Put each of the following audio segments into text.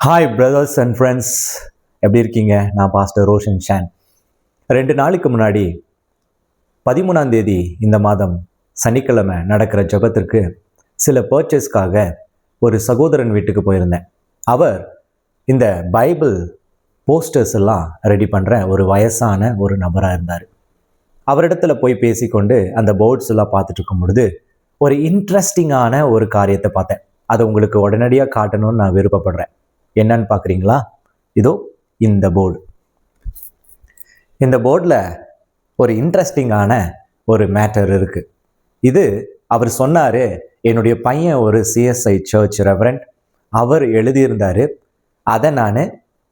Hi brothers and friends, எப்படி இருக்கீங்க? நான் பாஸ்டர் ரோஷன் ஷான். 2 நாளைக்கு முன்னாடி 13ஆம் தேதி இந்த மாதம் சனிக்கிழமை நடக்கிற ஜெபத்திற்கு சில பர்ச்சேஸ்க்காக ஒரு சகோதரன் வீட்டுக்கு போயிருந்தேன். அவர் இந்த பைபிள் போஸ்டர்ஸ் எல்லாம் ரெடி பண்ணுற ஒரு வயசான ஒரு நபராக இருந்தார். அவரிடத்துல போய் பேசிக்கொண்டு அந்த போர்ட்ஸ் எல்லாம் பார்த்துட்டு இருக்கும் பொழுது ஒரு இன்ட்ரெஸ்டிங்கான ஒரு காரியத்தை பார்த்தேன். அதை உங்களுக்கு உடனடியாக காட்டணும்னு நான் விருப்பப்படுறேன். என்னன்னு பார்க்குறீங்களா? இதோ இந்த போர்டு. இந்த போர்டில் ஒரு இன்ட்ரெஸ்டிங்கான ஒரு மேட்டர் இருக்கு. இது அவர் சொன்னார், என்னுடைய பையன் ஒரு சிஎஸ்ஐ சர்ச் ரெவரண்ட், அவர் எழுதியிருந்தார். அதை நான்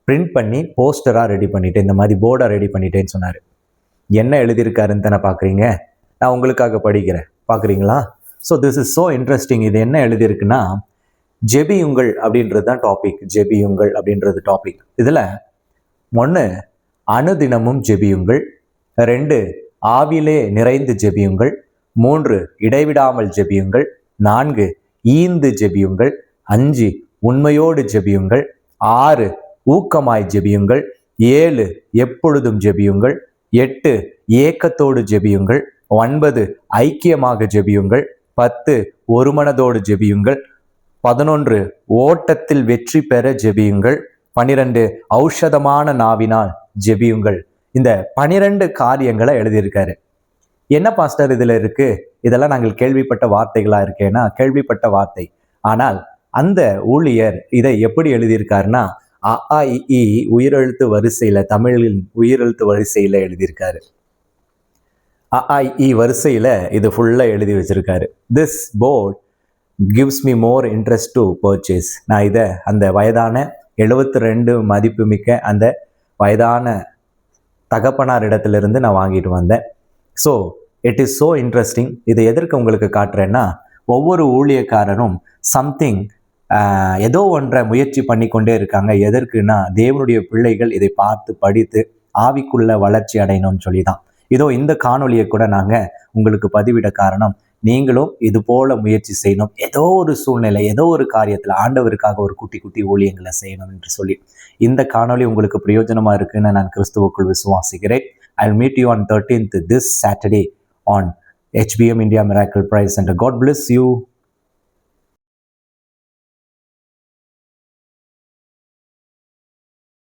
பிரிண்ட் பண்ணி போஸ்டராக ரெடி பண்ணிட்டேன், இந்த மாதிரி போர்டாக ரெடி பண்ணிட்டேன்னு சொன்னார். என்ன எழுதியிருக்காருன்னு தானே பார்க்குறீங்க? நான் உங்களுக்காக படிக்கிறேன், பார்க்குறீங்களா? So this is so interesting. இது என்ன எழுதியிருக்குன்னா, ஜெபியுங்கள் அப்படின்றது தான் டாபிக். ஜெபியுங்கள் அப்படின்றது டாபிக். இதில் 1, அனுதினமும் ஜெபியுங்கள். 2, ஆவிலே நிறைந்து ஜெபியுங்கள். 3, இடைவிடாமல் ஜெபியுங்கள். 4, ஈந்து ஜெபியுங்கள். 5, உண்மையோடு ஜெபியுங்கள். 6, ஊக்கமாய் ஜெபியுங்கள். 7, எப்பொழுதும் ஜெபியுங்கள். 8, ஏக்கத்தோடு ஜெபியுங்கள். 9, ஐக்கியமாக ஜெபியுங்கள். 10, ஒருமனதோடு ஜெபியுங்கள். 11, ஓட்டத்தில் வெற்றி பெற ஜெபியுங்கள். 12, ஔஷதமான நாவினால் ஜெபியுங்கள். இந்த 12 காரியங்களை எழுதியிருக்காரு. என்ன பாஸ்டர் இதுல இருக்கு? இதெல்லாம் நாங்கள் கேள்விப்பட்ட வார்த்தைகளா இருக்கேன்னா, கேள்விப்பட்ட வார்த்தை. ஆனால் அந்த ஊழியர் இதை எப்படி எழுதியிருக்காருன்னா, அ இ உயிரெழுத்து வரிசையில, தமிழின் உயிரெழுத்து வரிசையில எழுதியிருக்காரு. அ இ வரிசையில இது ஃபுல்லா எழுதி வச்சிருக்காரு. This board gives me more interest to purchase. நான் இதை அந்த வயதான 72 மதிப்புமிக்க அந்த வயதான தகப்பனார் இடத்திலிருந்து நான் வாங்கிட்டு வந்தேன். So it is so interesting. இதை எதற்கு உங்களுக்கு காட்டுறேன்னா, ஒவ்வொரு ஊழியக்காரரும் சம்திங் ஏதோ ஒன்றை முயற்சி பண்ணி கொண்டே இருக்காங்க. எதற்குன்னா, தேவனுடைய பிள்ளைகள் இதை பார்த்து படித்து ஆவிக்குள்ள வளர்ச்சி அடையணும்னு சொல்லி தான். இதோ இந்த காணொலியை கூட நாங்கள் உங்களுக்கு பதிவிட காரணம், நீங்களும் இது போல முயற்சி செய்யணும். ஏதோ ஒரு சூழ்நிலை, ஏதோ ஒரு காரியத்தில் ஆண்டவருக்காக ஒரு குட்டி குட்டி ஊழியங்களை செய்யணும் என்று சொல்லி இந்த காணொலி உங்களுக்கு பிரயோஜனமா இருக்குன்னு நான் கிறிஸ்துவுக்குள் விசுவாசிக்கிறேன். I will meet you on 13th this Saturday on HBM India Miracle Prayer Center. God bless you.